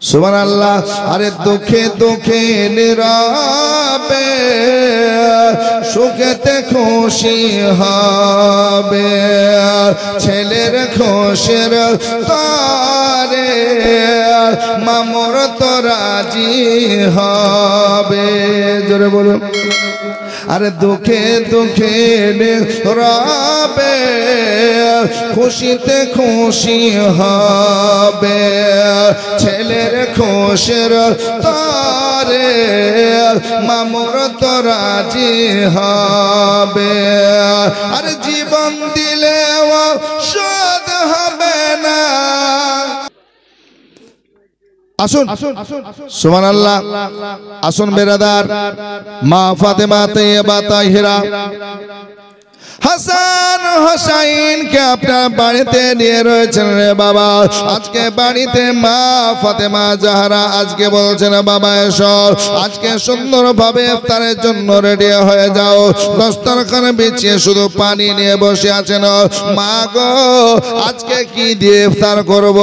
সুবহানাল্লাহ। আরে দুঃখে দুঃখে নীরবে সুখেতে খুশি হবে, ছেলের খুশির তরে মামর তো রাজি হবে। জোরে বলুন। আরে দুঃখে দুঃখে নীরবে খুশিতে খুশি হবে, ছেলের খুশির তরে মামর তো রাজি হবে। আর জীবন দিলেও শোধ হবে না। আসুন সুবহানাল্লাহ। আসুন বেরাদার, মা ফাতেমা তাইয়্যিবা তাহিরা হাসান হোসাইন কে আপনার বাড়িতে নিয়ে রয়েছেন রে বাবা। আজকে বাড়িতে মা ফাতেমা জাহরা আজকে বলছেন বাবা এসো, আজকে সুন্দরভাবে ইফতারের জন্য রেডি হয়ে যাও। দস্তরখানে বিছিয়ে শুধু পানি নিয়ে বসে আছেন। মা গো আজকে কি দিয়ে ইফতার করব?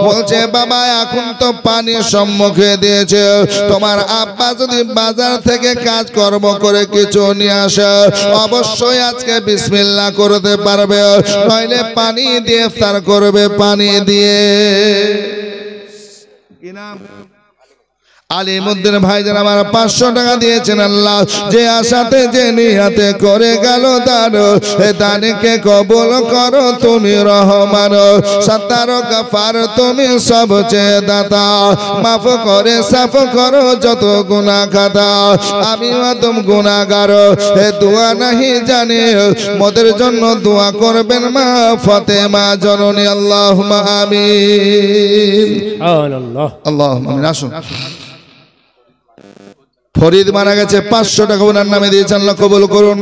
বলছে বাবা এখন তো পানি সম্মুখে দিয়েছে, তোমার আব্বা যদি বাজার থেকে কাজকর্ম করে কিছু নিয়ে আসে অবশ্যই আজকে বিসমিল্লাহ করতে পারবে, নইলে পানি দিয়ে ইফতার করবে। পানি দিয়ে কি নাম? আলিমউদ্দিন ভাইজান আমার 500 টাকা দিয়েছেন। আল্লাহ যে আশাতে যে নিয়াতে করে গেল দান, এ দানকে কবুল করো তুমি রহমান। সত্তার গফার তুমি সবচেয়ে দাতা, মাফ করে সাফ করো যত গুনাহ খাতা। আমি আদম গুনাহগার, এ দোয়া নাহি জানি, মোদের জন্য দোয়া করবেন মা ফাতেমা জননী। আল্লাহুম্মা আমিন। সুবহানাল্লাহ। আল্লাহুম্মা আমিন। আসুন। ফরিদ মারা গেছে, 500 টাকা ওনার নামে দিয়েছেন, আল্লাহ কবুল করুন।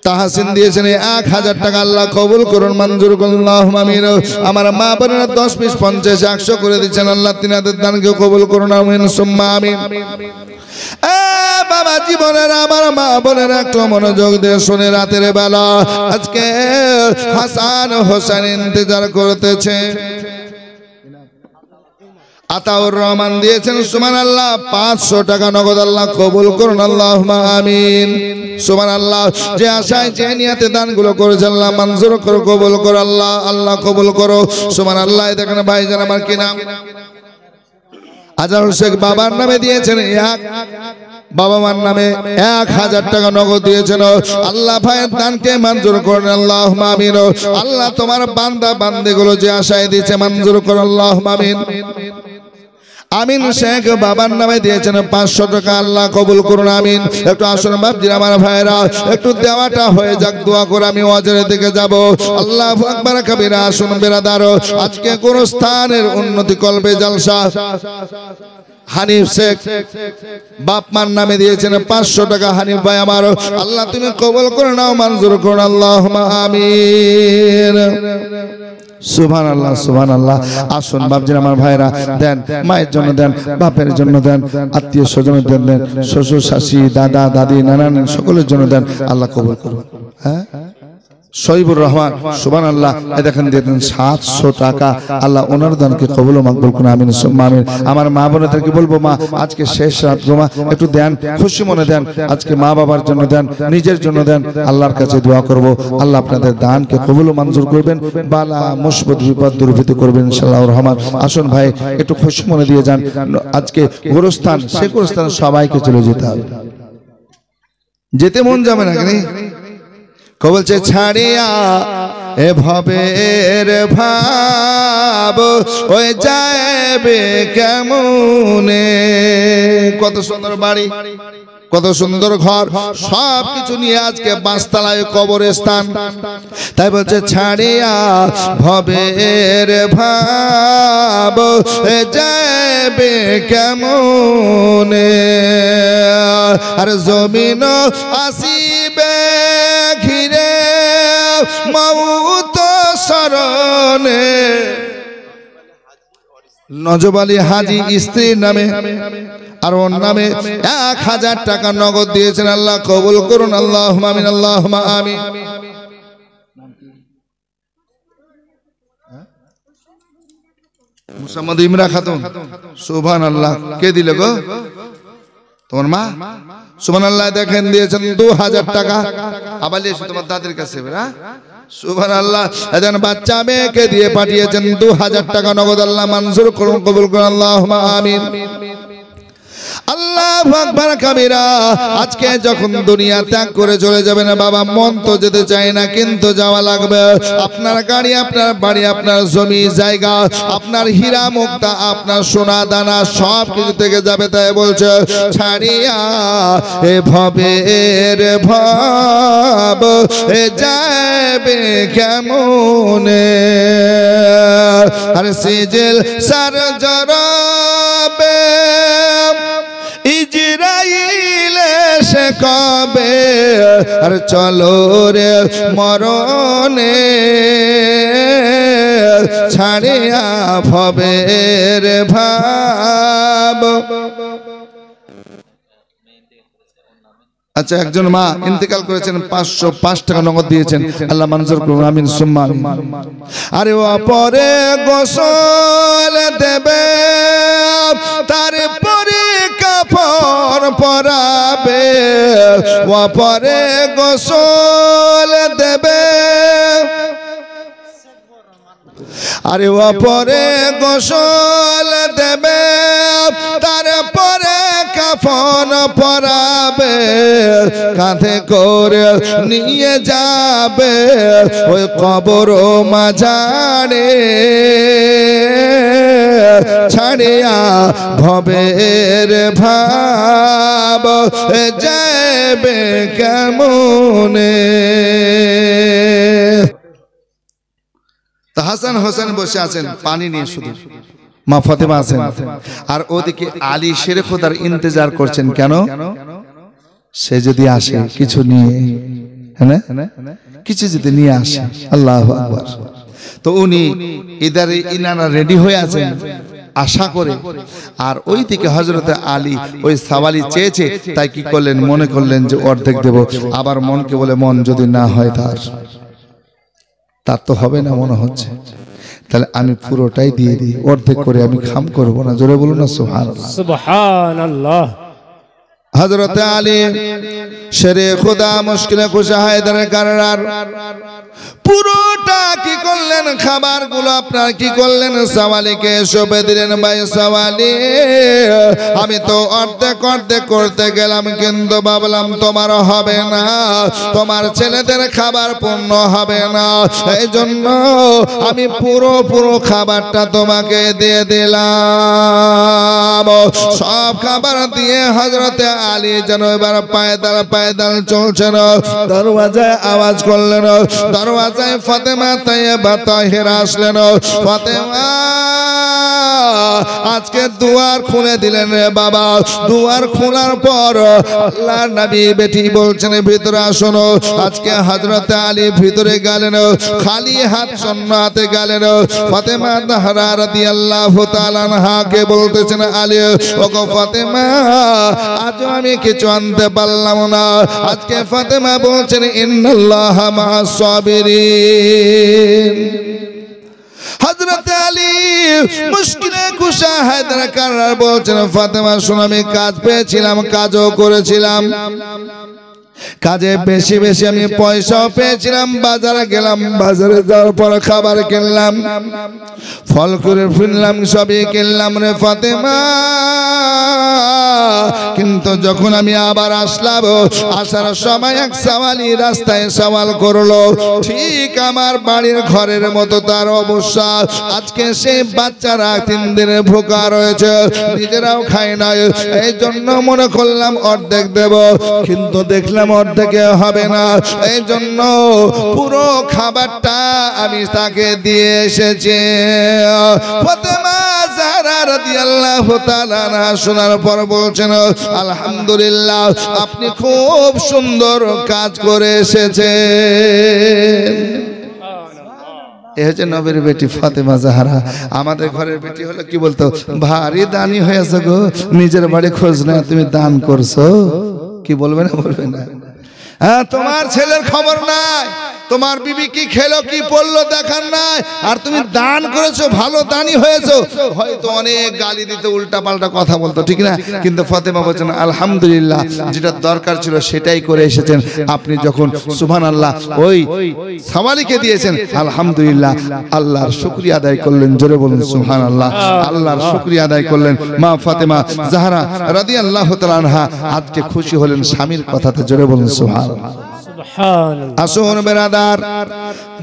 তাহসিন দিয়েছেন 1000 টাকা, আল্লাহ কবুল করুন, মঞ্জুর করুন। আল্লাহুম্মা আমিন। আমার মা বোনেরা 10 20 50 100 করে দিচ্ছেন, আল্লাহ তিনাদের দানকে কবুল করুন। আমিন সুম্মা আমিন। বাবা জীবনের আমার মা বোনেরা একটু মনোযোগ দিয়ে শুনে, রাতের বেলা আজকে হাসান হোসেন ইন্তজার করতেছে। আতাউর রহমান দিয়েছেন সুবহানাল্লাহ 500 টাকা নগদ, আল্লাহ কবুল করুন। আল্লাহুম্মা আমিন। সুবহানাল্লাহ। যে আশায় যে নিয়তে দানগুলো করেছেন আল্লাহ মঞ্জুর করো, কবুল করো আল্লাহ, আল্লাহ কবুল করো। সুবহানাল্লাহ। দেখেন ভাইজান আমার কি নাম? আজহারুল শেখ বাবার নামে দিয়েছেন বাবা মার নামে 1000 টাকা নগদ দিয়েছেন। আল্লাহ ভাইয়ের দানকে মঞ্জুর করুন। আল্লাহুম্মা আমিন। আল্লাহ তোমার বান্দা বান্দিগুলো যে আশায় দিয়েছে মঞ্জুর করুন। আল্লাহুম্মা আমিন। আমিন শেখ বাবার নামে দিয়েছেন 500 টাকা, আল্লাহ কবুল করুন। আমিন। একটু আসুন বাপজির আমার ভাইরা, একটু দেওয়াটা হয়ে যাক, দোয়া করে আমি ওয়াজের দিকে যাব। আল্লাহু আকবার কবিরা। আসুন বেরাদার, আজকে গোরস্থানের উন্নতি কল্পে জলসা হানিফ শেখ বাপ মার নামে দিয়েছেন 500 টাকা। হানিফ ভাই আমার, আল্লাহ তুমি কবুল করে নাও, মঞ্জুর করুন। আল্লাহুম্মা আমিন। সুবহানাল্লাহ সুবহানাল্লাহ। আসুন বাপজির আমার ভাইরা, দেন মায়ের জন্য দেন, বাপের জন্য দেন, আত্মীয় স্বজনের জন্য দেন, শ্বশুর শাশি দাদা দাদি নানান সকলের জন্য দেন, আল্লাহ কবুল করুন। হ্যাঁ শহীবুর রহমান সুবহানাল্লাহ, এই দেখেন দিয়েছেন 700 টাকা, আল্লাহ ওনার দানকে কবুল ও মাকবুল করুন। আমিন সুম্মা আমিন। আমার মা বোনেদেরকে বলবো মা আজকে শেষ রাত গো মা, একটু দেন, খুশি মনে দেন, আজকে মা বাবার জন্য দেন, নিজের জন্য দেন, আল্লাহর কাছে দোয়া করব আল্লাহ আপনাদের দানকে কবুল ও মঞ্জুর করবেন, বালা মুসিবত বিপদ দূরীভূত করবেন ইনশাআল্লাহ রহমান। আসুন ভাই একটু খুশি মনে দিয়ে যান। আজকে গোরস্থান, সে গোরস্থান সবাইকে চলে যেতে হবে, যেতে মন যাবে না কেন? বলছে ছাড়িয়া এ ভবের ভাব ওই যাবে কেমনে। কত সুন্দর বাড়ি, কত সুন্দর ঘর, সব কিছু নিয়ে আজকে 5 তলায় কবরস্থান। তাই বলছে ছাড়িয়া ভবের ভাব যাবে কেমনে, আর জমিন আসিবে ঘিরে মউত শরণে। নজব আলী হাজি স্ত্রীর নামে আর ওর নামে 1000 টাকা নগদ দিয়েছেন, আল্লাহ কবুল করুন। আল্লাহুম্মা আমিন। আল্লাহুম্মা আমিন। মুসাম্মদ ইমরা খাতুন, সুবহানাল্লাহ। কে দিল গো? তোমার মা? সুবহানাল্লাহ। দেখেন দিয়েছেন 2000 টাকা। আবার এসে তোমার দাদির কাছে, সুবহানাল্লাহ। একজন বাচ্চা মেয়েকে দিয়ে পাঠিয়েছেন 2000 টাকা নগদ। আল্লাহ মঞ্জুর করুন, কবুল করুন, আল্লাহুম্মা আমিন। আল্লাহু আকবার কাবীরা। আজকে যখন দুনিয়া ত্যাগ করে চলে যাবেন বাবা, মন তো যেতে চায় না, কিন্তু যাওয়া লাগবে। আপনার গাড়ি, আপনার বাড়ি, আপনার জমি জায়গা, আপনার হীরা মুক্তা, আপনার সোনা দানা সব কিছু থেকে যাবে। তাই বলছে ছাড়িয়া এ ভবের ভব এ যাবে কেমনে, আর সিজিল সার জরাবে ইজরাইল সে কবে, আর চলো রে মরণে ছাড়িয়া ভবের ভাব। আচ্ছা, একজন মা ইন্তেকাল করেছেন, 505 টাকা নগদ দিয়েছেন। আল্লাহ মঞ্জুর করুন, আমিন সুম্মা আমিন। আরে অপরে গোসল দেবে, তারপরে কাফন পরাবে, অপরে গোসল দেবে, আরে অপরে গোসল দেবে, তারপরে কাফন পরাবে, কাঁধে করে নিয়ে যাবে ওই কবর মাঝারে, ছাড়িয়া ভবের ভাব যাবে কেমনে। হাসান হোসেন বসে আছেন পানি নিয়ে, শুধু মা ফাতেমা আছেন, আর ওদিকে আলী শেরে খোদার ইন্তজার করছেন। কেন? সে যদি আসে কিছু নিয়ে, হ্যাঁ কিছু যদি নিয়ে আসে। আল্লাহু আকবার। তো উনি ইদারে ইনারা রেডি হয়ে আছেন আশা করে, আর ওইদিকে হযরতে আলী ওই সাওয়ালি চেয়েছে, তাই কি করলেন, মনে করলেন যে অর্ধেক দেব। আবার মনকে বলে, মন যদি না হয় তার তো হবে না মনে হচ্ছে, তাহলে আমি পুরোটাই দিয়ে দিই, অর্ধেক করে আমি খাম করব না। জোরে বলুন না সুবহানাল্লাহ, সুবহানাল্লাহ। হযরত আলী শেরে খোদা মুশকিলে কুশা হায়দারের কারার পুরোটা কি করলেন, খাবারগুলো আপনার কি করলেন, সাওয়ালিকে সবে দিলেন। ভাই সাওয়ালি, আমি তো অর্ধেক অর্ধেক করতে গেলাম, কিন্তু ভাবলাম তোমার হবে না, তোমার ছেলেদের খাবার পূর্ণ হবে না, এই জন্য আমি পুরো খাবারটা তোমাকে দিয়ে দিলাম। সব খাবার দিয়ে হযরতে আলী যেন এবার পায়দাল চলছেন। দরওয়াজায় আওয়াজ করলেন, দরওয়াজায় ফাতেমা তাইয়্যিবা তাহিরা আসলেন। ফাতেমা, আজকে দুয়ার খুলে দিলেন রে বাবা। দুয়ার খোলার পর আল্লাহর নবী বেটি বলছেন, ভিতরে আসুন। আজকে হযরতে আলী ভিতরে গেলেন, খালি হাত শূন্য হাতে গেলেন। ফাতেমা তাহরা রাদিয়াল্লাহু তাআলা আনহাকে বলতেছেন, আলী ওগো ফাতেমা, আজ আমি কিছু আনতে পারলাম না। আজকে ফাতেমা বলছেন, ইন্নাল্লাহা মা'আস সাবিরিন। হযরত আলী মুশকিলে কুশা হায়দার কারার বলছেন, ফাতেমা শোনো, আমি কাজ পেয়েছিলাম, কাজও করেছিলাম, কাজে বেশি বেশি আমি পয়সাও পেয়েছিলাম। বাজারে গেলাম, বাজারে যাওয়ার পর খাবার কিনলাম, ফল করে ফিরলাম, সবই কিনলাম রে ফাতেমা। কিন্তু যখন আমি আবার আসলাম, আসার সময় এক সাওয়ালি রাস্তায় সওয়াল করলো, ঠিক আমার বাড়ির ঘরের মতো তার অবস্থা। আজকে সেই বাচ্চারা 3 দিনে ভোকা রয়েছে, নিজেরাও খায় না, এই জন্য মনে করলাম অর্ধেক দেব, কিন্তু দেখলাম অর্ধেকে হবে না, এই জন্য পুরো খাবারটা আমি তাকে দিয়ে এসেছি। ফাতেমা জাহরা রাদিয়াল্লাহু তাআলা আনহা শোনার পর বলছেন, আলহামদুলিল্লাহ, আপনি খুব সুন্দর কাজ করে এসেছেন। এ হচ্ছে নবীর বেটি ফাতেমা জাহরা। আমাদের ঘরের বেটি হলো কি বলতো, ভারী দানি হয়েছে গো, নিজের বাড়ি খোঁজ না, তুমি দান করছো। কি বলবে না, বলবে না? হ্যাঁ, তোমার ছেলের খবর নাই, তোমার বিবি কি খেলো কি পড়লো দেখার নাই, আর তুমি দান করেছো, ভালো দানি হয়েছো। হয়তো অনেক গালি দিতে, উল্টা পাল্টা কথা বলতো, ঠিক না? কিন্তু ফাতেমা বলছেন আলহামদুলিল্লাহ, যেটা দরকার ছিল সেটাই করে এসেছেন। আপনি যখন সুবহানাল্লাহ ওই সাওয়ালিকে দিয়েছেন, আলহামদুলিল্লাহ, আল্লাহর শুকরিয়া আদায় করলেন। জোরে বলুন সুবহানাল্লাহ। আল্লাহর শুকরিয়া আদায় করলেন। মা ফাতেমা জাহরা রাদিয়াল্লাহু তাআলা আনহা আজকে খুশি হলেন স্বামীর কথাতে। জোরে বলুন সুবহানাল্লাহ। আসুন বেরাদার,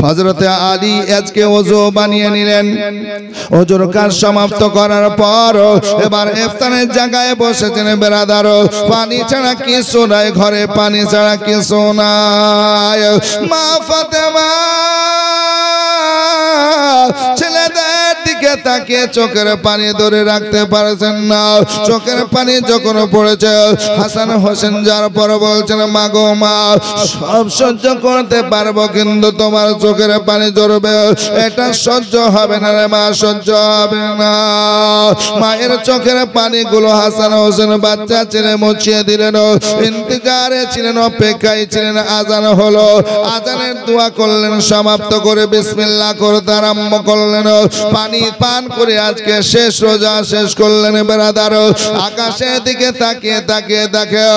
হযরতে আলী আজকে ওযু বানিয়ে নিলেন। ওযুর কাজ সমাপ্ত করার পর এবার ইফতারের জায়গায় বসেছেন বেরাদার। পানি ছাড়া কিছু নাই ঘরে, পানি ছাড়া কিছু নাই। মা ফাতেমা ছেলেদের দিকে তাকিয়ে চোখের পানি ধরে রাখতে পারছেন না। চোখের পানি যখন পড়েছে, হাসান হোসেন যার পর বলছেন, মা গো মা, সব সহ্য করতে পারবো, কিন্তু তোমার চোখের পানি ঝরবে, এটা সহ্য হবে না রে মা, সহ্য হবে না। মায়ের চোখের পানিগুলো হাসান হোসেন বাচ্চা ছেলে মুছিয়ে দিলেন। ইন্তজারে ছিলেন, অপেক্ষায় ছিলেন। আজান হলো, আজানের দোয়া করলেন, সমাপ্ত করে বিসমিল্লাহ করতে আরম্ভ করলেন। পানি পান করে আজকে শেষ রোজা শেষ করলেন বেরাদার। আকাশের দিকে তাকিয়ে তাকিয়ে দেখে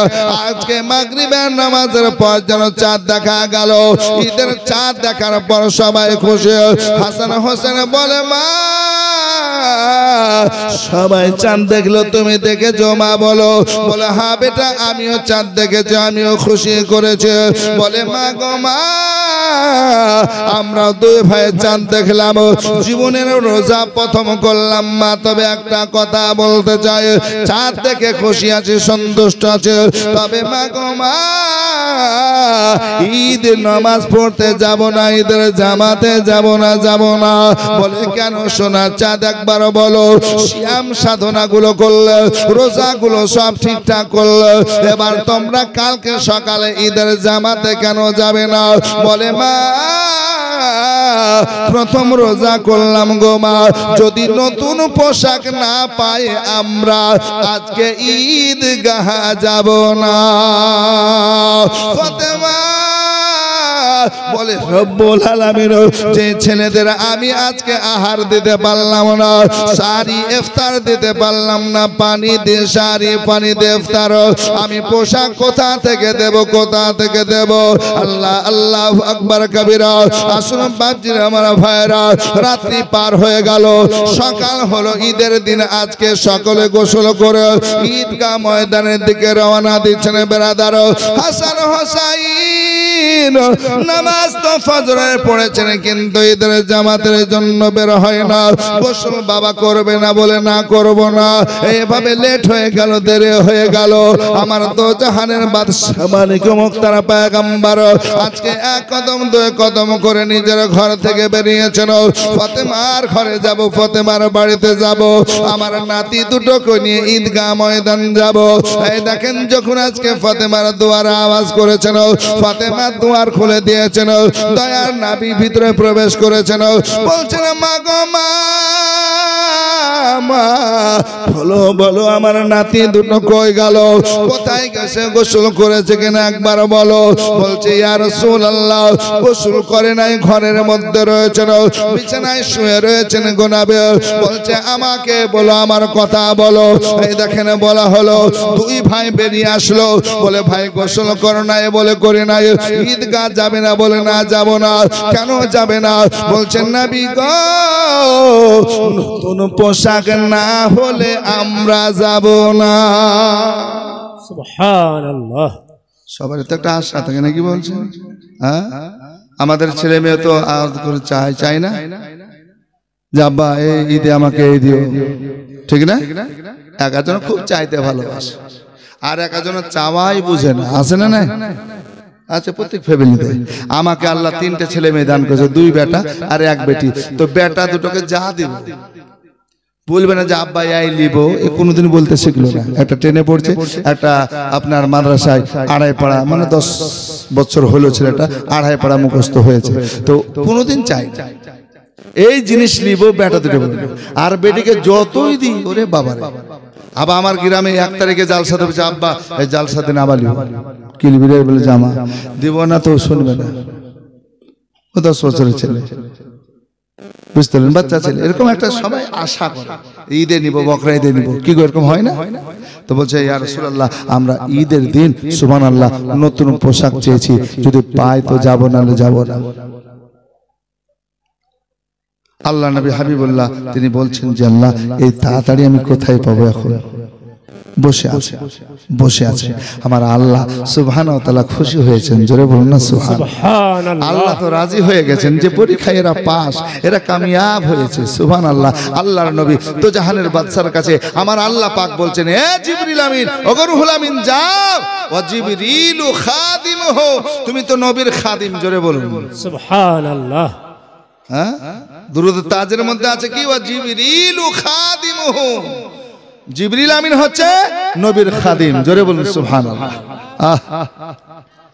আজকে মাগরিবের নামাজের পর যেন চাঁদ দেখা গেল। ঈদের চাঁদ দেখার পর সবাই খুশি। হাসান হোসেন বলে, মা সবাই চাঁদ দেখলো, তুমি দেখেছো মা? বলো। বলে, হ্যাঁ বেটা, আমিও চাঁদ দেখেছি, আমিও খুশি করেছি। বলে, মা গো মা, আমরা দুই ভাই চাঁদ দেখলাম, জীবনের রোজা প্রথম করলাম মা। তবে একটা কথা বলতে চাই, চাঁদ দেখে খুশি আছি, সন্তুষ্ট আছে, তবে মা গো মা, ঈদ নামাজ পড়তে যাব না, ঈদের জামাতে যাব না, যাব না। বলে, কেন সোনা? চাঁদ একবার বলো, সিয়াম সাধনা গুলো করলে, রোজা গুলো সব ঠিকঠাক করলে, এবার তোমরা কালকে সকালে ঈদের জামাতে কেন যাবে না? বলে, মা প্রথম রোজা করলাম গো মা, যদি নতুন পোশাক না পাই আমরা আজকে ঈদগাহ যাব না। ফাতেমা বলে, রব্বুল আলামিন, যে ছেলেদের আমি আজকে আহার দিতে পারলাম না, সারি ইফতার দিতে পারলাম না, পানি দিয়ে সারি, পানি দিয়ে ইফতার, আমি পোশাক কোথা থেকে দেব, কোথা থেকে দেব? আল্লাহ আল্লাহু আকবার কবিরা। আসুন বাপজিরা, আমার ভাইরা, রাত্রি পার হয়ে গেল, সকাল হলো, ঈদের দিন। আজকে সকলে গোসল করে ঈদগাহ ময়দানের দিকে রওনা দিচ্ছেন বেরাদার। হাসান হোসাইন নামাজ তো ফজরের পড়েছেন, কিন্তু ঈদের জামাতের জন্য বের হয় না। গোসল বাবা করবে না, বলে না করব না। এইভাবে লেট হয়ে গেল, দেরি হয়ে গেল। আমার তো জাহানের বাদশা মালিক মুক্তার পয়গম্বর আজকে এক কদম দুই কদম করে নিজের ঘর থেকে বেরিয়েছেন। ফাতেমার ঘরে যাব, ফাতেমার বাড়িতে যাব, আমার নাতি দুটোকে নিয়ে ঈদগাহ ময়দান যাব। এই দেখেন, যখন আজকে ফাতেমার দুয়ার আওয়াজ করেছেন, ফাতেমার দুয়ার খুলে দিয়েছেন, দয়ার নবী ভিতরে প্রবেশ করেছেন। বলছেন, মা গো মা, বলো বলো, আমার নাতি দুটো কই গেল, কোথায় গেছে, গোসল করেছে কিনা একবার বলো। বলছে, ইয়া রাসূলুল্লাহ, গোসল করে নাই, ঘরের মধ্যে রয়েছেন, বিছানায় শুয়ে রয়েছেন গোনাবে। বলছে, আমাকে বলো, আমার কথা বলো। এই দেখেন, বলা হলো, দুই ভাই বেরিয়ে আসলো। বলে, ভাই গোসল করো নাই? বলে, করি নাই। ঈদগাহ যাবে না? বলে, না যাব না। কেন যাবে না? বলছেন, নবী গো, নতুন পোশাক না হলে আমরা যাব না। সুবহানাল্লাহ। সবার তো একটা আশা থাকে নাকি? বলছেন, হ্যাঁ, আমাদের ছেলে মেয়ে তো চাই না যে আব্বা এই ঈদে আমাকে এই দিও, ঠিক না? এক একজন খুব চাইতে ভালোবাসে, আর এক একজন চাওয়াই বুঝে না, আছে না? না আছে প্রত্যেক ফ্যামিলিতে। আমাকে আল্লাহ তিনটে ছেলে মেয়ে দান করেছে, দুই বেটা আর এক বেটি। তো বেটা দুটোকে যা দিব, বলবে না যে আব্বা এই লিব, এ কোনোদিন বলতে শিখলো না। একটা ট্রেনে পড়ছে, একটা আপনার মাদ্রাসায় আড়াই পাড়া, মানে 10 বছর হলো ছেলেটা, আড়াই পাড়া মুখস্থ হয়েছে। তো কোনোদিন চাই এই জিনিস নিব, বেটা দুটো বলবে। আর বেটিকে যতই দিই, ওরে বাবা রে। আবার আমার গ্রামে 1 তারিখে জালসা দেবে, আব্বা এই জালসা দিন আবার লিব, কিলবিরে বলে জামা দিব না, তো শুনবে না। ও 10 বছরের ছেলে, বুঝতে পারলেন, বাচ্চা ছেলে। এরকম একটা সবাই আশা করে ঈদে নিব, বকরা ঈদে নিব, কি গো এরকম হয় না? তো বলছে ইয়া রাসূলুল্লাহ আমরা ঈদের দিন সুবহানাল্লাহ নতুন পোশাক চেয়েছি, যদি পাই তো যাব, নালে যাব না। আল্লাহ নবী হাবিবুল্লাহ তিনি বলছেন যে আল্লাহ এই তাড়াতাড়ি আমি কোথায় পাবো? এখন বসে আছে, বসে আছে আমার আল্লাহ সুবহানাহু ওয়া তাআলা খুশি হয়েছেন, জোরে বলুন না সুবহানাল্লাহ। আল্লাহ তো রাজি হয়ে গেছেন যে পরীক্ষায় এরা পাস, এরা কামিয়াব হয়েছে, সুবহানাল্লাহ। আল্লাহর নবী তো জাহানের বাদশার কাছে আমার আল্লাহ পাক বলছেন, এ জিবরিল আমিন, ওগো রুহুল আমিন যাও, ওয়া জিবরিলু খাদিমুহু, তুমি তো নবীর খাদিম, জোরে বলুন সুবহানাল্লাহ। হ্যাঁ, দুরূদ তাজের মধ্যে আছে কি, ওয়া জিবরিলু খাদিমুহু, জিবরিল আমিন হচ্ছে নবীর খাদিম, জোরে বলুন সুবহানাল্লাহ।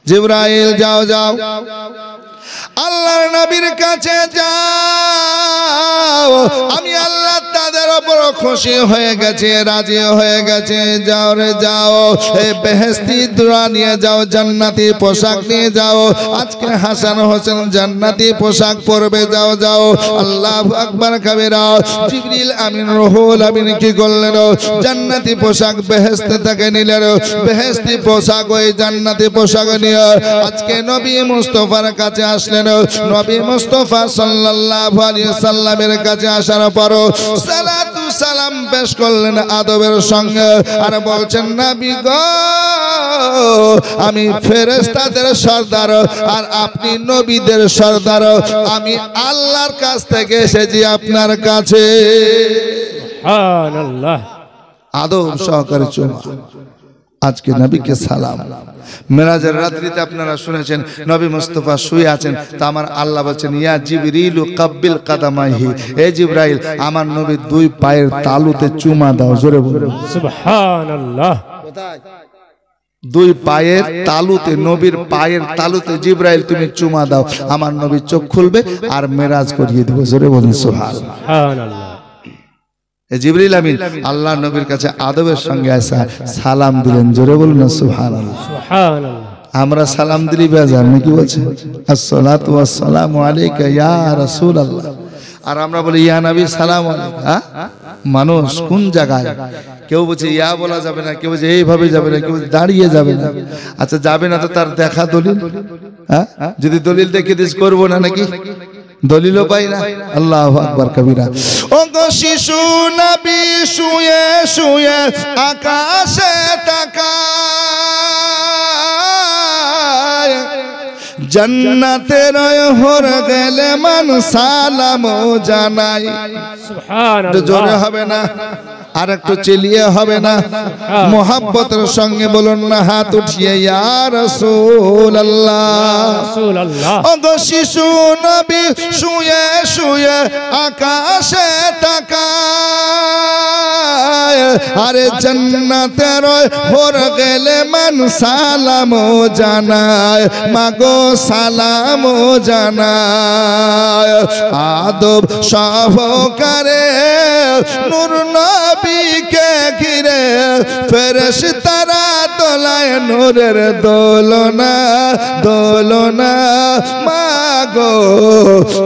জিবরাইল যাও যাও আল্লাহর নবীর কাছে যাও, আমি আল্লাহ তাদের উপর খুশি হয়ে গেছে, রাজি হয়ে গেছে, যাও রে যাও, এই বেহেশতি দুআ নিয়ে যাও, জান্নাতি পোশাক নিয়ে যাও, আজকে হাসান হোসেন জান্নাতি পোশাক পরবে, যাও যাও। আল্লাহু আকবার কাবীরা। জিবরিল আমিন রুহুল আমিন কি করলেন? জান্নাতি পোশাক বেহেশত থেকে নিলেন, বেহেশতি পোশাক ওই জান্নাতি পোশাক নিয়ে আজকে নবী মুস্তাফার কাছে আসলেন। নবী মুস্তাফা সাল্লাল্লাহু আলাইহি সাল্লামের কাছে আসার পর সালাতু সালাম পেশ করলেন আদবের সঙ্গে, আর বলছেন নবী গো আমি ফেরেশতাদের সরদার আর আপনি নবীদের সরদার, আমি আল্লাহর কাছ থেকে এসেছি আপনার কাছে। সুবহানাল্লাহ। আদব সহকারে চুমা, আজকে নবীকে সালাম। মেরাজের রাত্রিতে আপনারা শুনেছেন নবী মুস্তাফা শুয়ে আছেন, তা আমার আল্লাহ বলছেন ইয়া জিবরিলু কাব্বিল কাদামাইহি, হে জিবরাইল আমার নবীর দুই পায়ের তালুতে চুমা দাও, জোরে বলুন সুবহানাল্লাহ। কোথায়? দুই পায়ের তালুতে, নবীর পায়ের তালুতে জিবরাইল তুমি চুমা দাও, আমার নবী চোখ খুলবে আর মেরাজ করিয়ে দেব, জোরে বলুন সুবহানাল্লাহ। জিবরিল আমিন আল্লাহ নবীর কাছে আদবের সঙ্গে আসা সালাম দিলেন, জোরে বলুন না সুবহানাল্লাহ। সুবহানাল্লাহ। আমরা সালাম দিলি বেজার নাকি? বলছে আসসালাতু ওয়াসসালামু আলাইকা ইয়া রাসূলুল্লাহ, আর আমরা বলি ইয়া নবী সালাম আলাইকা। মানুষ কোন জায়গায়, কেউ বলছে ইয়া বলা যাবে না, কেউ বলছে এইভাবে যাবে না, কেউ দাঁড়িয়ে যাবে না। আচ্ছা যাবে না তো তার দেখা দলিল, হ্যাঁ যদি দলিল দেখে দিস করবো না নাকি? দলিলও পাই না। আল্লাহু আকবার কবিরা। ও গো শিশু নবী শুয়ে শুয়ে আকাশে তাকায়, জান্নাতের হর গেলে মান সালাম জানাই। সুবহানাল্লাহ। জোরে হবে না, আর একটু চিলিয়ে হবে না? মোহাব্বতের সঙ্গে বলুন না হাত উঠিয়ে ইয়া রাসূলুল্লাহ। রাসূলুল্লাহ। ও গো শিশু নবী শুয়ে শুয়ে আকাশে তাকায়, আরে জান্নাতের হর গেলে মান সালাম জানায়, মাগো সালাম জানায়। আদব সহকারে নূর নবীকে ঘিরে ফেরেশতারা দোলায় নূরের দোলনা দোলনা, মাগো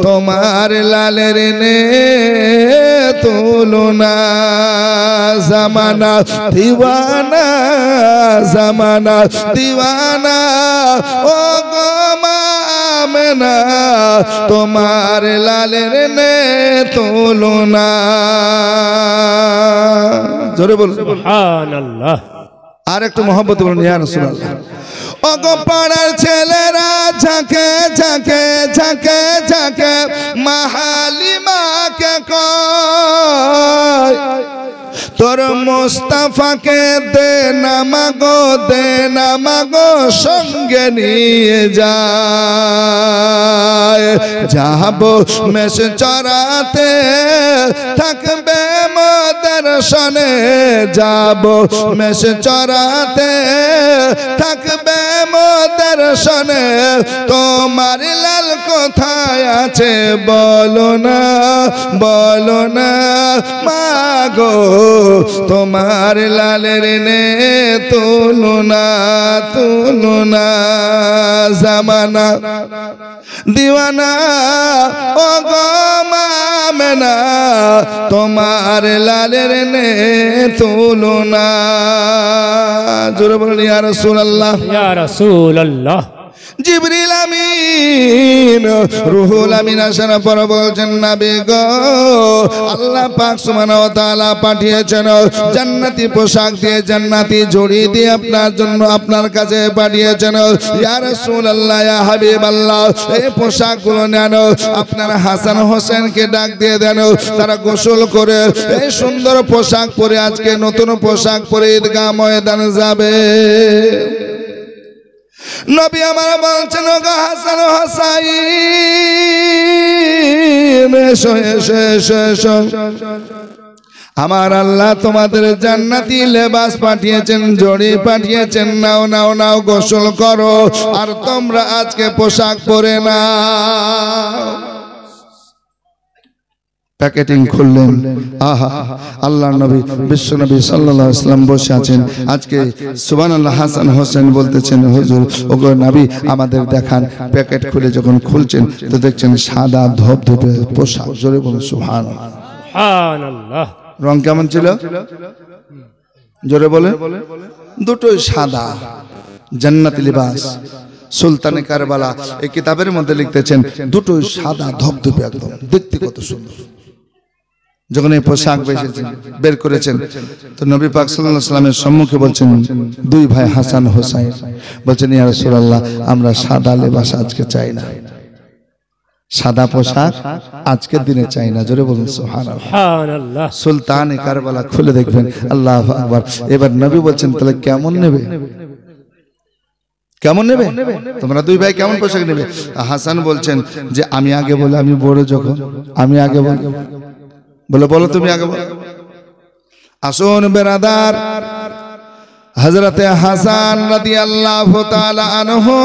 তোমার লালের নে তুলনা। জামানা দিওয়ানা জামানা দিওয়ানা, ও গো মা আমেনা তোমার লালের নে তুলনা। জোরে বলুন সুবহানাল্লাহ। আর একটু মহব্বত বলুন ইয়া রাসূলুল্লাহ। ও গো পাড়ার ছেলেরা ঝাঁকে ঝাঁকে ঝাঁকে ঝাঁকে মাহালিমাকে কয়, তোর মুস্তাফাকে দে না মাগো দে না মাগো সঙ্গে নিয়ে যায়। যাবো মেষ চরাতে থাকবে মোদের সনে, যাবো মেষ চরাতে থাকবে মোদের সনে, তোমার লাল কোথায় আছে বলো না মা গো তোমার লালের নে তুলনা জামানা দিওয়ানা ও গো মামেনা তোমার লালের নে তুলনা। জোরে বলুন ইয়া রাসূলুল্লাহ। ইয়া রাসূলুল্লাহ। জিবরিল আমিন রুহুল আমিন আসার পর বলছেন নবী গো আল্লাহ পাক সুবহানাহু ওয়া তাআলা পাঠিয়েছেন জান্নাতি পোশাক দিয়ে জান্নাতি জড়ি দিয়ে আপনার জন্য আপনার কাছে পাঠিয়েছেন। ইয়া রাসূলুল্লাহ ইয়া হাবিবাল্লাহ এই পোশাকগুলো নেন, আপনার হাসান হোসেনকে ডাক দিয়ে দেন, তারা গোসল করে এই সুন্দর পোশাক পরে আজকে নতুন পোশাক পরে ঈদগাহ ময়দানে যাবে। নবী আমার বলছেন গো হাসান হোসাইন এসো এসো এসো এসো, আমার আল্লাহ তোমাদের জান্নাতি লেবাস পাঠিয়েছেন, জড়ি পাঠিয়েছেন, নাও নাও নাও গোসল করো আর তোমরা আজকে পোশাক পরে নাও। প্যাকেটিং খুললেন, আহা আল্লাহর নবী বিশ্ব নবী সাল্লাল্লাহু আলাইহি ওয়াসাল্লাম বসে আছেন। আজকে সুবহানাল্লাহ হাসান হোসেন বলতেছেন হুজুর ওগো নবী আমাদের দেখান। প্যাকেট খুলে যখন খুলছেন তো দেখছেন সাদা ধবধবে পোশাক। জোরে বলুন সুবহানাল্লাহ। সুবহানাল্লাহ। রং কেমন ছিল? জোরে বলে। দুটোই সাদা, জান্নাতি লিবাস। সুলতানে কারবালা এই কিতাবের মধ্যে লিখতেছেন দুটোই সাদা ধবধবে একদম, দেখতে কত সুন্দর। যখন এই পোশাক বের করেছেন তো নবী পাক সাল্লাল্লাহু আলাইহি ওয়াসাল্লামের সম্মুখে বলছেন দুই ভাই হাসান হোসাইন বলছেন ইয়া রাসূলুল্লাহ আমরা সাদা লেবাস আজকে চাই না, সাদা পোশাক আজকের দিনে চাই না। জোরে বলুন সুবহানাল্লাহ। সুলতানে কারবালা খুলে দেখবেন, আল্লাহু আকবার। এবার নবী বলছেন তাহলে কেমন নেবে, কেমন নেবে তোমরা দুই ভাই, কেমন পোশাক নেবে? হাসান বলছেন যে আমি আগে বলে, আমি বড় যখন আমি আগে বলে বলো তুমি আগে বলো। আসুন বেরাদার, হযরতে হাসান রাদিয়াল্লাহু তাআলা আনহু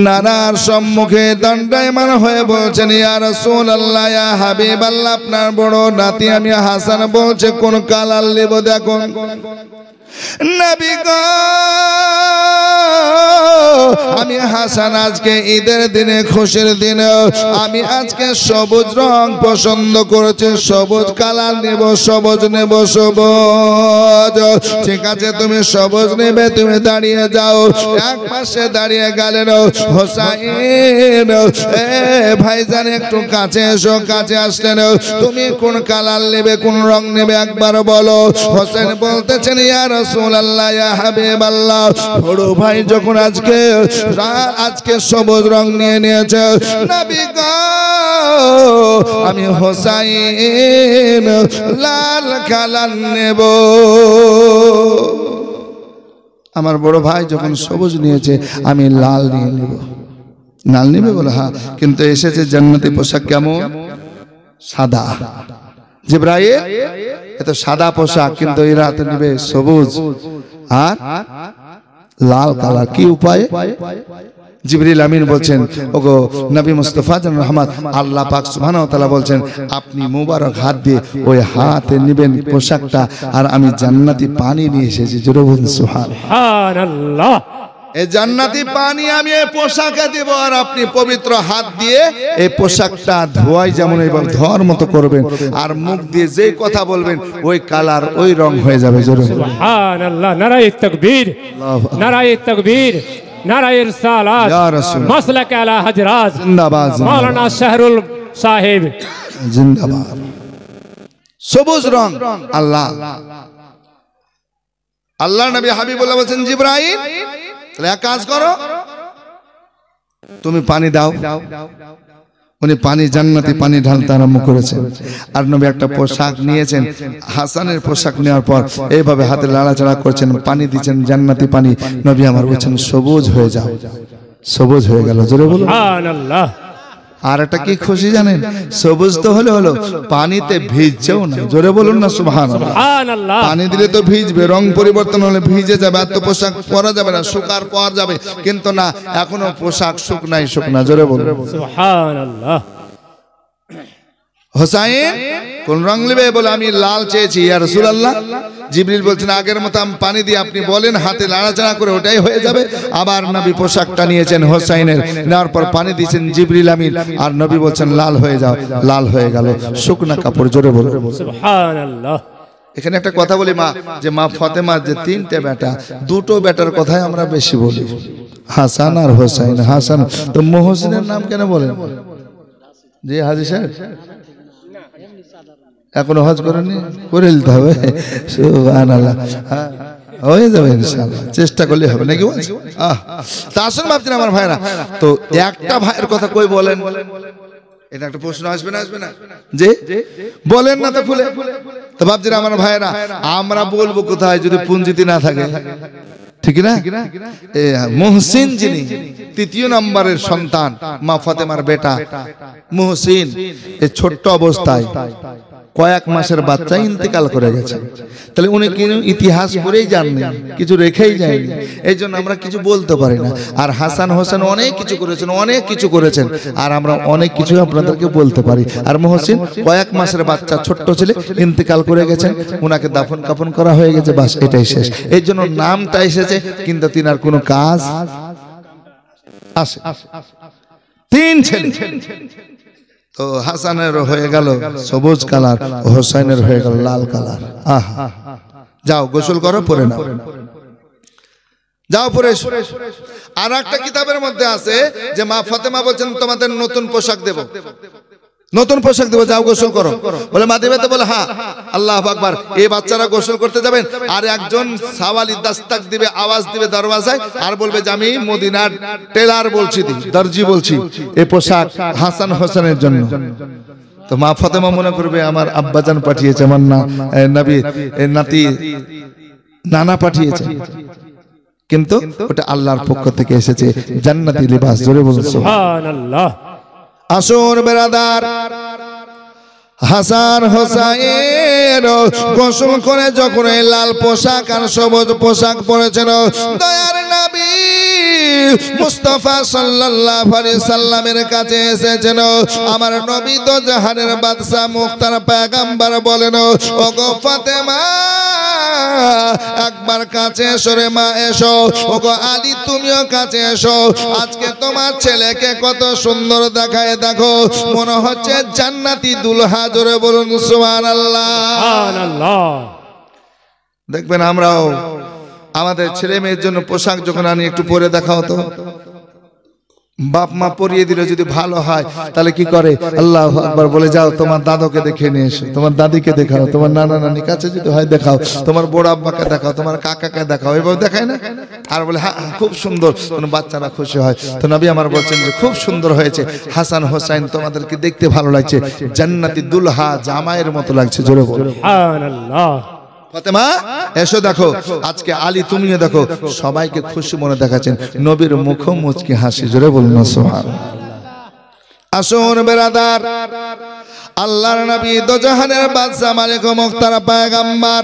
নানার সম্মুখে দণ্ডায়মান হয়ে বলছেন ইয়া রাসূলুল্লাহ ইয়া হাবিবাল্লাহ আপনার বড় নাতি আমি হাসান বলছে কোন কালার নেব দেখুন। নবী গো আমি হাসান আজকে ঈদের দিনে খুশির দিনে আমি আজকে সবুজ রং পছন্দ করেছি, সবুজ কালার নেব, সবুজ নেব, সবুজ। ঠিক আছে তুমি সবুজ নেবে, তুমি দাঁড়িয়ে যাও। এক পাশে দাঁড়িয়ে গেলেন হোসাইন, ভাইজান একটু কাছে এসো। কাছে আসলেন, তুমি কোন কালার নেবে, কোন রং নেবে একবার বলো। হোসেন বলতেছেন ইয়া রাসূলুল্লাহ ইয়া হাবিবাল্লাহ বড় ভাই যখন আজকে সবুজ রং নিয়ে নিয়েছে নবী গো আমি হোসাইন লাল কালার নেব। আমার বড় ভাই যখন সবুজ নিয়েছে আমি লাল নিয়ে নেব। লাল নেবে বলে হ্যাঁ, কিন্তু এসেছে জান্নাতি পোশাক কেমন? সাদা। জিবরাইল এত সাদা পোশাক, কিন্তু এরা তো নেবে সবুজ আর লাল কালার। কি উপায়? জিবরিল আমিন বলছেন ওগো নবী মুস্তাফা জান রহমত আল্লাহ পাক সুবহানাহু ওয়া তাআলা বলছেন আপনি মুবারক হাত দিয়ে ওই হাতে নেবেন পোশাকটা, আর আমি জান্নাতি পানি নিয়ে এসেছি। জোরে বলুন সুবহানাল্লাহ। এই জান্নাতি পানি আমি এই পোশাকে দেব, আর আপনি পবিত্র হাত দিয়ে এই পোশাকটা ধোয়াই যেমন এইভাবে ধোয়ার মতো করবেন, আর মুখ দিয়ে যে কথা বলবেন ওই কালার ওই রং হয়ে যাবে। জোরে সুবহানাল্লাহ। নারায়ে তাকবীর, নারায়ে তাকবীর, নারায়ে রিসালাত, মাসলাক আলা হজরাত জিন্দাবাদ, মাওলানা শাহরুল সাহেব জিন্দাবাদ। সবুজ রং আল্লাহ আল্লাহ নবী হাবিবুল্লাহ বলেন জিবরাইল তাহলে এক কাজ করো তুমি পানি দাও। উনি পানি জান্নাতি পানি ঢালতে আরম্ভ করেছেন, আর নবী একটা পোশাক নিয়েছেন। হাসানের পোশাক নেওয়ার পর এইভাবে হাতে লাড়াচাড়া করছেন, পানি দিচ্ছেন জান্নাতি পানি। নবী আমার বলছেন সবুজ হয়ে যাও, সবুজ হয়ে গেল। জোরে বলুন সুবহানাল্লাহ। আর একটা কি খুশি জানেন, সবুজ তো হলো হলো, পানিতে ভিজছেও না। জোরে বলুন না সুবহানাল্লাহ। সুবহানাল্লাহ। পানি দিলে তো ভিজবে, রং পরিবর্তন হলে ভিজে যাবে, আর তো পোশাক পরা যাবে না, শুকার পর যাবে। কিন্তু না, এখনো পোশাক শুকনা। জোরে বলুন সুবহানাল্লাহ। হোসাইন কোন রং নেবে? বলে আমি লাল চেয়েছি ইয়া রাসূলুল্লাহ। জিবরিল বলছেন আগের মতো আমি পানি দিয়ে আপনি বলেন, হাতে নাড়াচাড়া করে ওটাই হয়ে যাবে। আবার নবী পোশাকটা নিয়েছেন হোসাইনের, নেওয়ার পর পানি দিয়েছেন জিবরিল আমিন, আর নবী বলছেন লাল হয়ে যাও, লাল হয়ে গেল, শুকনা কাপড়। জোরে বলুন সুবহানাল্লাহ। এখানে একটা কথা বলি মা, যে মা ফাতেমার যে তিনটে বেটা, দুটো বেটার কথাই আমরা বেশি বলি, হাসান আর হোসাইন। হাসান তো মোহসিনের নাম কেন বলেন? জি হাজি সাহেব এখনো হজ করেনি, করে নিতে হবে। সুবহানাল্লাহ, হ্যাঁ হয়ে যাবে ইনশাআল্লাহ, চেষ্টা করলে হবে নাকি? তা আসুন ভাবছেন আমার ভাইরা, তো একটা ভাইয়ের কথা কই বলেন, এটা একটা প্রশ্ন আসবে না? আসবে না যে বলেন না তো খুলে। তো ভাবছেন আমার ভাইরা, আমরা বলবো কোথায় যদি পুঞ্জিতি না থাকে? ঠিক না? মুহসিন যিনি তৃতীয় নম্বরের সন্তান, মা ফাতেমার বেটা মুহসিন, এই ছোট্ট অবস্থায় কয়েক মাসের বাচ্চা ইন্তেকাল করে গেছে। তাহলে উনি কিন্তু ইতিহাস করেই জাননি, কিছু রেখেই যায়নি, এই জন্য আমরা কিছু বলতে পারি না। আর হাসান হোসেন অনেক কিছু করেছেন, আর আমরা অনেক কিছু আপনাদেরকে বলতে পারি। আর মুহসিন কয়েক মাসের বাচ্চা, ছোট্ট ছেলে, ইন্তেকাল করে গেছেন, উনাকে দাফন কাফন করা হয়ে গেছে, বাস এটাই শেষ। এই জন্য নামটা এসেছে, কিন্তু তিনার কোনো কাজ আসে। তিন ছেলে, তো হাসানের হয়ে গেল সবুজ কালার, হোসেনের হয়ে গেল লাল কালার। আহা, যাও গোসল করো, পরে নাও, যাও পরে এসো। আর একটা কিতাবের মধ্যে আছে যে মা ফাতেমা বলছেন তোমাদের নতুন পোশাক দেব, যাও গোসল করো। বলে মা দেবে তো? বলে হ্যাঁ। আল্লাহু আকবার। এই বাচ্চারা গোসল করতে যাবেন, আর একজন সাওয়ালি দাস্তাক দিবে, আওয়াজ দিবে দরওয়াজায়, আর বলবে যে আমি মদিনার টেলার বলছি, দর্জি বলছি, এই পোশাক হাসান হোসেনের জন্য। তো মা ফাতেমা মনে করবে আমার আব্বাজান পাঠিয়েছে, আমার নবী নাতি নানা পাঠিয়েছে, কিন্তু ওটা আল্লাহর পক্ষ থেকে এসেছে, জান্নাতি লিবাস। জোরে বলুন সুবহানাল্লাহ। আসুন বেরাদার, হাসান হোসাইন গোসল করে যখন এই লাল পোশাক আর সবুজ পোশাক পরেছেন, দয়ার নবী মুস্তাফা সাল্লাল্লাহু আলাইহি সাল্লামের কাছে এসেছেন। আমার নবী তো জাহানের বাদশা মুখতার পয়গম্বর বলেন, ওগো ফাতেমা একবার কাছে এসো রে মা, এসো। ওগো আলী তুমিও কাছে এসো, আজকে তোমার ছেলেকে কত সুন্দর দেখায়, দেখো মনে হচ্ছে জান্নাতি দুলহা। জোরে বলুন সুবহানাল্লাহ। সুবহানাল্লাহ। দেখবেন আমরাও আমাদের ছেলে মেয়ের জন্য পোশাক যখন আনি, একটু পরে দেখাও তো। বাপ মা পরিয়ে দিলে যদি ভালো হয়, তাহলে কি করে? আল্লাহু আকবার বলে যাও তোমার দাদুকে দেখে নিয়ে এসো, তোমার দাদিকে দেখাও, তোমার নানা নানি কাছে যদি হয় দেখাও, তোমার বড় আব্বাকে দেখাও, তোমার কাকাকে দেখাও, এভাবে দেখায় না? আর বলে হ্যাঁ খুব সুন্দর, বাচ্চারা খুশি হয়। তো নবী আমার বলছেন যে খুব সুন্দর হয়েছে, হাসান হোসেন তোমাদেরকে দেখতে ভালো লাগছে, জান্নাতি দুলহা জামাইয়ের মতো লাগছে। জোরে বলো সুবহানাল্লাহ। ফাতেমা এসো, দেখো আজকে আলী তুমিও দেখো, সবাইকে খুশি মনে দেখাচ্ছেন, নবীর মুখ মুচকি হাসি। জোরে বলুন সুবহানাল্লাহ। আসুন বেরাদার, আল্লাহর নবী দোজাহানের বাদশা মালিক মুখতার পয়গম্বর